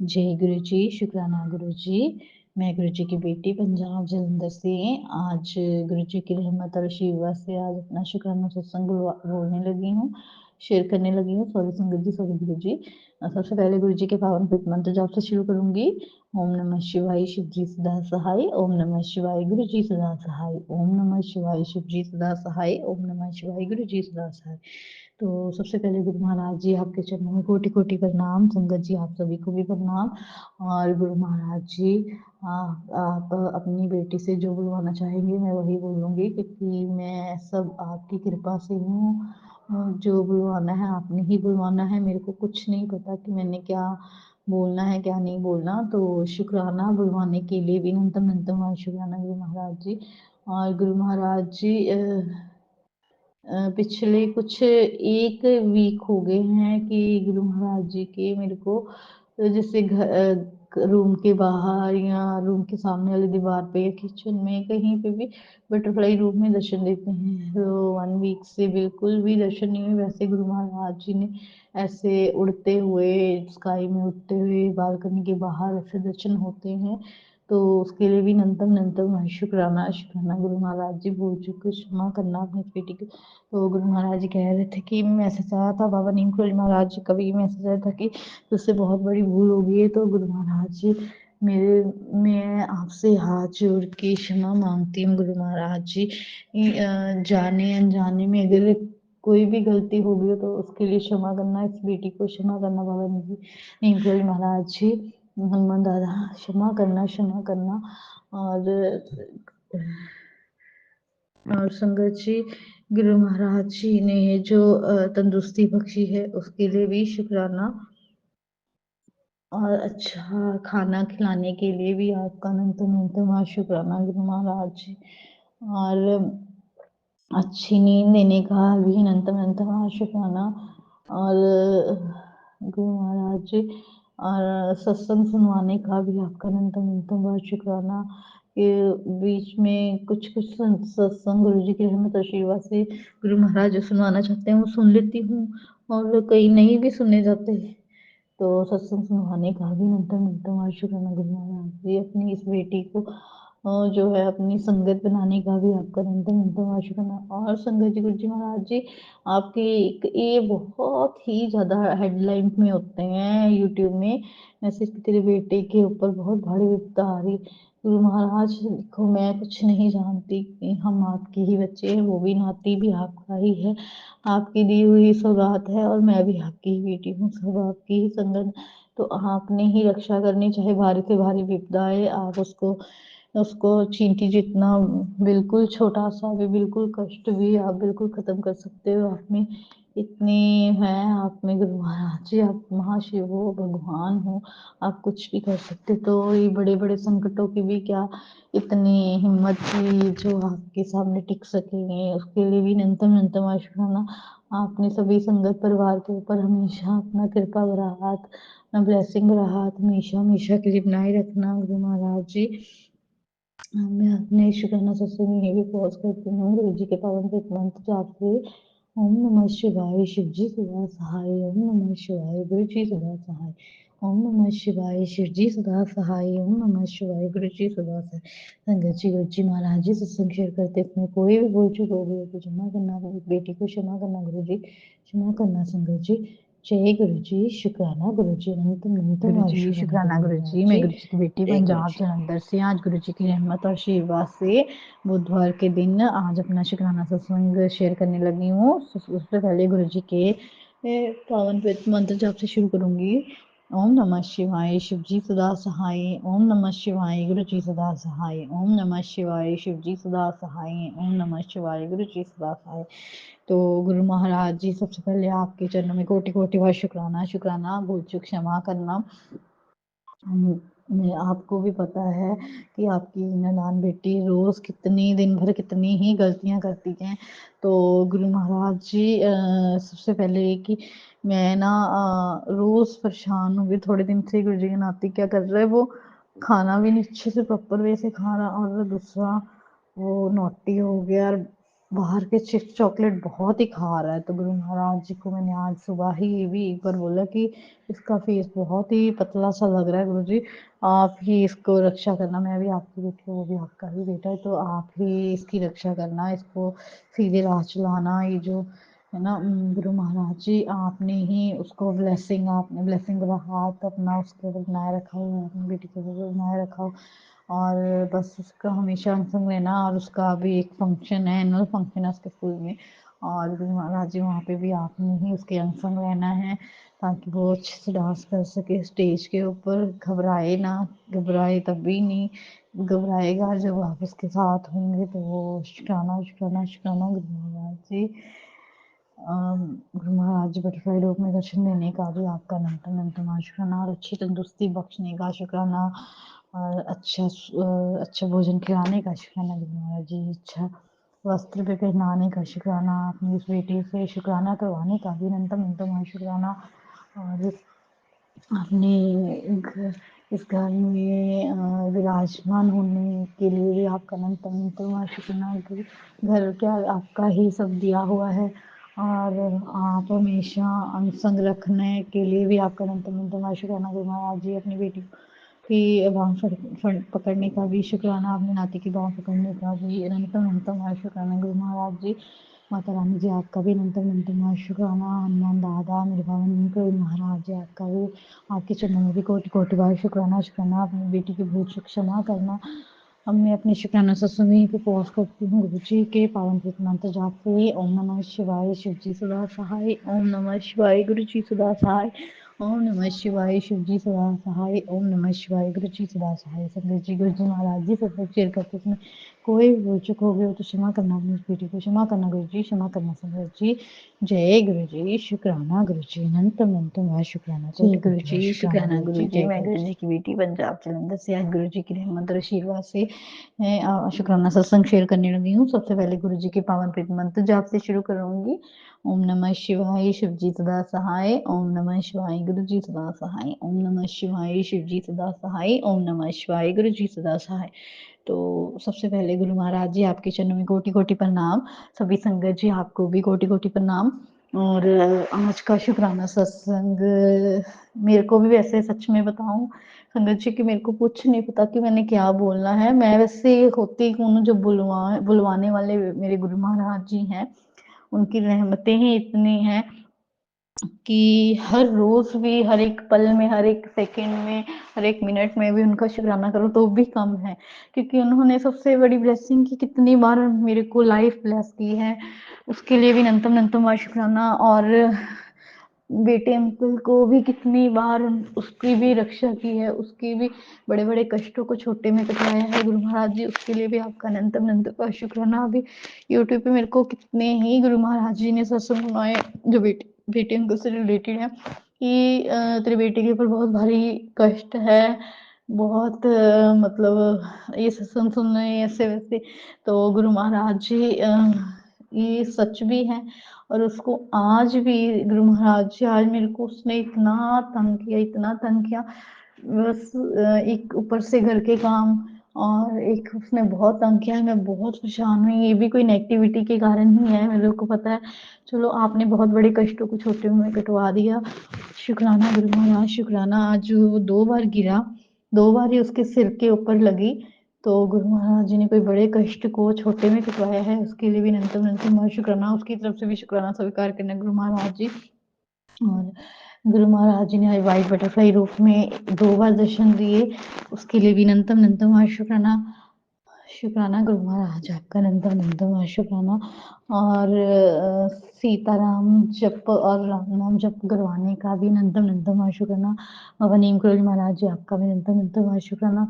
जय गुरु जी, शुक्राना गुरु जी। मैं गुरु जी की बेटी पंजाब जलंधर से। आज गुरु जी की रहमत और आशीर्वाद से आज अपना शुक्राना सत्संग बोलने लगी हूँ, शेयर करने लगी हूँ। सॉरी संगत जी, सॉरी गुरु जी। सबसे पहले गुरु जी के पावन पवित्र मंत्र जाप से शुरू करूंगी। ओम नमः शिवाय, शिव जी सदा सहाय। ओम नमः शिवाय, गुरु जी सदा सहाय। ओम नमः शिवाय, शिव जी सदा सहाय। ओम नमः शिवाय, गुरु जी सदा सहाय। तो सबसे पहले गुरु महाराज जी आपके चरणों में कोटि कोटि प्रणाम। संगत जी आप सभी को भी प्रणाम। और गुरु महाराज जी आप अपनी बेटी से जो बुलवाना चाहेंगे मैं वही बोलूँगी, क्योंकि मैं सब आपकी कृपा से हूँ। जो बुलवाना है आपने ही बुलवाना है, मेरे को कुछ नहीं पता कि मैंने क्या बोलना है क्या नहीं बोलना। तो शुक्राना बुलवाने के लिए भी नंतम नंतम शुक्राना गुरु महाराज जी। और गुरु महाराज जी पिछले कुछ 1 वीक हो गए हैं कि गुरु महाराज जी के मेरे को जैसे रूम के बाहर या रूम के सामने वाली दीवार पे या किचन में कहीं पे भी बटरफ्लाई रूप में दर्शन देते हैं। तो 1 वीक से बिल्कुल भी दर्शन नहीं हुए। वैसे गुरु महाराज जी ने ऐसे उड़ते हुए, स्काई में उड़ते हुए बालकनी के बाहर ऐसे दर्शन होते हैं। तो उसके लिए भी नंतम नंतम शुक्राना शुक्राना गुरु महाराज जी। भूल चूक को क्षमा करना अपनी बेटी को। तो गुरु महाराज जी कह रहे थे कि मैसेज आया था, बाबा नीमखोरी महाराज जी का भी मैसेज आया था कि उससे बहुत बड़ी भूल हो गई है। तो गुरु महाराज जी मैं आपसे हाथ जोड़ के क्षमा मांगती हूँ गुरु महाराज जी। जाने अनजाने में अगर कोई भी गलती हो गई हो तो उसके लिए क्षमा करना, इस बेटी को क्षमा करना बाबा नीमखोरी महाराज जी, हनुमान दादा क्षमा करना क्षमा करना। और संगत जी गुरु महाराज जी ने जो तंदुरुस्ती बख्शी है उसके लिए भी शुक्राना। और अच्छा खाना खिलाने के लिए भी आपका अनंत शुक्राना गुरु महाराज जी। और अच्छी नींद देने का भी अनंत शुक्राना। और गुरु महाराज जी और सत्संग सुनवाने का भी आपका अनंत शुक्राना। के बीच में कुछ कुछ सत्संग गुरु जी की रहमत आशीर्वाद से गुरु महाराज जो सुनवाना चाहते हैं वो सुन लेती हूँ, और कई नहीं भी सुने जाते। तो सत्संग सुनवाने का भी नंतर शुक्राना गुरु महाराज जी। अपनी इस बेटी को जो है अपनी संगत बनाने का भी आपका नंतर शुक्राना। और संगत जी गुरु जी महाराज जी आपके ये बहुत ही ज़्यादा हेडलाइन में होते हैं यूट्यूब में, मैसेज कि तेरे बेटे के ऊपर बहुत भारी विपदा आ रही। गुरु महाराज देखो मैं कुछ नहीं जानती, हम आपके ही बच्चे हैं, वो भी नाती भी आपका ही है, आपकी दी हुई सौगात है, और मैं भी आपकी ही बेटी हूँ, सब आपकी ही संगत। तो आपने ही रक्षा करनी, चाहे भारी से भारी विपदा आए आप उसको उसको चींटी जितना बिल्कुल छोटा सा भी बिल्कुल कष्ट भी आप बिल्कुल खत्म कर सकते हो। आप में इतनी है, आप में गुरु महाराज जी, आप महाशिव हो, भगवान हो, आप कुछ भी कर सकते। तो ये बड़े बड़े संकटों की भी क्या इतनी हिम्मत थी जो आपके सामने टिक सकेंगे, उसके लिए भी नंतम आशीर्वाद। आपने सभी संगत परिवार के ऊपर हमेशा अपना कृपा भरा हाथ, अपना ब्लेसिंग भरा हाथ हमेशा हमेशा के लिए बनाए रखना गुरु महाराज जी। मैं अपने शुक्राना सत्संग में भी पॉज करती हूँ गुरु जी के पावन पवित्र मंत्र जाप से। ओम नमः शिवाय, शिव जी सदा सहाय। ओम नमः शिवाय, गुरु जी सदा सहाय। ओम नमः शिवाय, शिव जी सदा सहाय। ओम नमः शिवाय, गुरु जी सदा सहाय। संगत जी गुरु जी महाराज जी सत्संग शेयर करते समय कोई भी भूल चूक हो गई हो तो क्षमा करना, बेटी को क्षमा करना गुरु जी, क्षमा करना संगत जी। जय गुरु जी, शुक्राना गुरु जी, गुरु जी शुक्राना गुरु जी। मैं गुरु जी की बेटी पंजाब जलंधर से। आज गुरु जी की रहमत और आशीर्वाद से बुधवार के दिन आज अपना शुक्राना सत्संग शेयर करने लगी हूँ। उससे पहले गुरु जी के पावन पवित्र मंत्र जाप से शुरू करूंगी। ओम नमः शिवाय, शिव जी सदा सहाय। ओम नमः शिवाय, गुरु जी सदा सहाय। ओम नमः शिवाय, शिव जी सदा सहाय। ओम नमः शिवाय, गुरु जी सदा सहाय। तो गुरु महाराज जी सबसे पहले आपके चरणों में कोटि कोटि बार शुक्राना शुक्राना, भूल चूक क्षमा करना। मैं आपको भी पता है कि आपकी ननान बेटी रोज़ कितनी दिन भर कितनी ही गलतियां करती हैं। तो गुरु महाराज जी सबसे पहले कि मैं ना रोज़ परेशान हो गई थोड़े दिन से। गुरु जी के नाती क्या कर रहे हैं, वो खाना भी नहीं अच्छे से प्रॉपर वे से खा रहा, और दूसरा वो नोटी हो गया। बाहर के चिप्स चॉकलेट बहुत ही खा रहा है, तो गुरु महाराज जी को मैंने आज सुबह ही ये भी एक बार बोला कि इसका फेस बहुत ही पतला सा लग रहा है गुरु जी, आप ही इसको रक्षा करना। मैं भी आपकी बेटी हूँ, वो भी आपका ही बेटा है, तो आप ही इसकी रक्षा करना, इसको सीधे राह चलाना। ये जो है ना गुरु महाराज जी, आपने ही उसको ब्लेसिंग, आपने ब्लेसिंग वाला हाथ अपना उसके ऊपर बनाए रखा हो, अपनी बेटी के ऊपर बनाए रखा हो, और बस उसका हमेशा संग रहना। और उसका अभी एक फंक्शन है, एनुअल फंक्शन है उसके स्कूल में, और गुरु महाराज जी वहाँ पे भी आपने ही उसके अंग संग रहना है, ताकि वो अच्छे से डांस कर सके स्टेज के ऊपर। घबराए ना, घबराए तभी नहीं, घबराएगा जब आप उसके साथ होंगे। तो वो शुक्राना शुक्राना शुक्राना गुरु महाराज जी। गुरु महाराज जी बटरफ्लाई रूप में दर्शन देने का भी आपका अनंतम अनंतम शुक्राना, और अच्छी तंदुरुस्ती बख्शने का शुक्राना, और अच्छा भोजन खिलाने का शुक्राना गुरु महाराज जी। अच्छा वस्त्र पे पहनाने का शुक्राना, अपनी उस बेटी से शुक्राना करवाने का भी अनंतम अनंतम शुक्राना, और अपने इस घर में विराजमान होने के लिए भी आपका अनंत अनंत शुक्राना। घर क्या आपका ही सब दिया हुआ है, और आप हमेशा अंग संग रखने के लिए भी आपका अनंत अनंत शुक्राना गुरु महाराज जी। अपनी बेटी की बाँह पकड़ने का भी शुक्राना, अपने नाती की बाँह पकड़ने का भी अनंतम अनंतम शुक्राना गुरु महाराज जी। माता रानी जी आपका भी अनंतम अनंतम शुक्राना। हनुमान दादा मेरे पावन गुरु महाराज जी आपका भी, आपके चरणों में भी कोटि कोटि बार शुक्राना शुक्राना। अपनी बेटी की भूल चूक क्षमा करना। अब मैं अपने शुक्राना सत्संग यहीं पे पॉज करती हूँ गुरु जी के पावन कृत मंत्र जाप से। ओम नमः शिवाय, शिव जी सदा सहाय। ओम नमः शिवाय, गुरु जी सदा सहाय। ओम नमः शिवाय, शिव जी सदा सहाय। ओम नमः शिवाय, गुरु जी सदा सहाय। संगत जी, गुरु जी महाराज जी सब शेयर करते समय कोई भी भूल चूक हो गई हो तो क्षमा करना, अपनी बेटी को क्षमा करना गुरु जी, क्षमा करना संगत जी। जय गुरु जी, शुक्राना गुरु जी, अनंतम अनंतम शुक्राना। जय गुरु जी, शुक्राना गुरु जी। मैं गुरु जी की बेटी पंजाब जलंधर से आज गुरु जी की रहमत और आशीर्वाद से मैं शुक्राना सत्संग शेयर करने लगी हूँ। सबसे पहले गुरु जी के पावन प्रीत मंत्र जाप से शुरू करूंगी। ओम नमः शिवाय, शिव जी सदा सहाय। ओम नमः शिवाय, गुरु जी सदा सहाय। ओम नमः शिवाय, शिव जी सदा सहाय। ओम नमः शिवाय, गुरु जी सदा सहाय। तो सबसे पहले गुरु महाराज जी आपके चरणों में कोटि कोटि प्रणाम। सभी संगत जी आपको भी कोटि कोटि प्रणाम। और आज का शुक्राना सत्संग मेरे को भी वैसे सच में बताऊं संगत जी कि मेरे को कुछ नहीं पता कि मैंने क्या बोलना है। मैं वैसे होती हूँ जो बुलवाने वाले मेरे गुरु महाराज जी हैं, उनकी रहमतें ही इतनी हैं कि हर रोज भी, हर एक पल में, हर एक सेकंड में, हर एक मिनट में भी उनका शुक्राना करो तो भी कम है, क्योंकि उन्होंने सबसे बड़ी ब्लेसिंग की कितनी बार मेरे को लाइफ ब्लेस की है, उसके लिए भी अनंतम अनंतम शुक्राना। और बेटे अंकल को भी कितनी बार उसकी भी रक्षा की है, उसकी भी बड़े बड़े कष्टों को छोटे में कटवाया है गुरु महाराज जी, उसके लिए भी आपका अनंतम अनंत शुक्राना। अभी यूट्यूब पे मेरे को कितने ही गुरु महाराज जी ने सत्संग सुनाए जो बेटे अंकल से रिलेटेड है कि तेरे बेटे के ऊपर बहुत भारी कष्ट है, बहुत मतलब ये सत्संग सुन रहे हैं ऐसे वैसे। तो गुरु महाराज जी ये सच भी है, और उसको आज भी गुरु महाराज जी, आज मेरे को उसने इतना तंग किया, इतना तंग किया, बस एक ऊपर से घर के काम और एक उसने बहुत तंग किया है। मैं बहुत परेशान हुई, ये भी कोई नेगेटिविटी के कारण ही है, मेरे को पता है। चलो आपने बहुत बड़े कष्टों को छोटे में कटवा दिया, शुक्राना गुरु महाराज शुक्राना। आज वो 2 बार गिरा, 2 बार ही उसके सिर के ऊपर लगी, तो गुरु महाराज जी ने कोई बड़े कष्ट को छोटे में कटवाया है, उसके लिए भी अनंतम अनंतम शुक्राना, उसकी तरफ से भी शुक्राना स्वीकार करना गुरु महाराज जी। और गुरु महाराज जी ने व्हाइट बटरफ्लाई रूप में 2 बार दर्शन दिए, उसके लिए भी अनंतम अनंतम शुक्राना। शुक्राना गुरु महाराज आपका अनंतम अनंतम शुक्राना। और सीताराम जप और राम नाम जप करवाने का भी अनंतम अनंतम शुक्राना। बाबा नीम करोली महाराज जी आपका भी अनंतम अनंतम शुक्राना।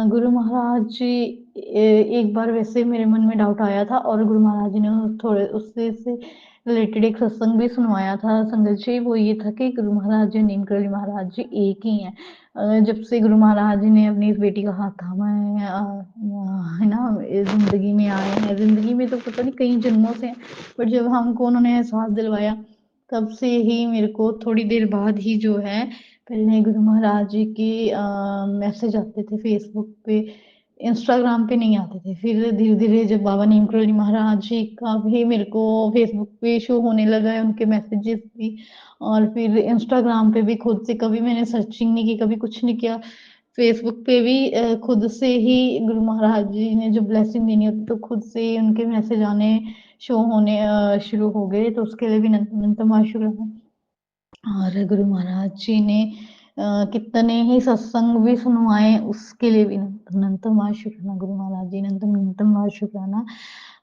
गुरु महाराज जी एक बार वैसे मेरे मन में डाउट आया था, और गुरु महाराज जी ने थोड़े उससे से रिलेटेड एक सत्संग भी सुनवाया था संगत जी। वो ये था कि गुरु महाराज जी नीम करोली महाराज जी एक ही हैं। जब से गुरु महाराज जी ने अपनी इस बेटी का हाथ थामा है ना, जिंदगी में आए हैं, जिंदगी में तो पता नहीं कई जन्मों से, पर जब हमको उन्होंने एहसास दिलवाया तब से ही मेरे को थोड़ी देर बाद ही जो है, पहले गुरु महाराज जी के मैसेज आते थे फेसबुक पे, इंस्टाग्राम पे नहीं आते थे। फिर धीरे-धीरे जब बाबा नीम करोली महाराज जी का भी मेरे को फ़ेसबुक पे शो होने लगा है, उनके मैसेजेस भी और फिर इंस्टाग्राम पे भी खुद से कभी मैंने सर्चिंग नहीं की, कभी कुछ नहीं किया। फ़ेसबुक पे भी खुद से ही गुरु महाराज जी ने जो ब्लेसिंग देनी होती तो खुद से ही उनके मैसेज आने, शो होने शुरू हो गए, तो उसके लिए भी अनंतम शुक्राना। और गुरु महाराज जी ने कितने ही सत्संग भी सुनवाए, उसके लिए भी अनंतम शुक्राना गुरु महाराज जी, अनंतम शुक्राना।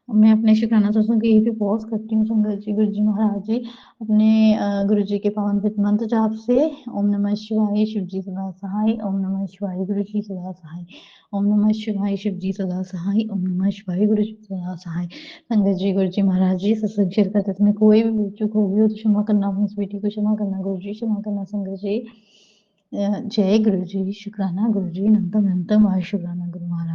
मैं अपने शुक्राना सत्संग यहीं पे पॉज़ करती हूँ संगत जी, गुरु जी महाराज जी अपने गुरु जी के पावन पवित्र मंत्र जाप से ओम नमः शिवाय, शिव जी सदा सहाय, ओम नमः शिवाय, गुरु जी सदा सहाय, ओम नमः शिवाय, शिव जी सदा सहाय, ओम नमः शिवाय, गुरु जी सदा सहाय। संगत जी, गुरु जी महाराज जी सत्संग शेयर करते समय कोई भी भूल चूक हो गई हो तो क्षमा करना, अपनी इस बेटी को क्षमा करना, गुरु जी क्षमा करना संगत जी। जय गुरु जी, शुक्राना गुरु जी, अनंतम शुक्राना गुरु महाराज।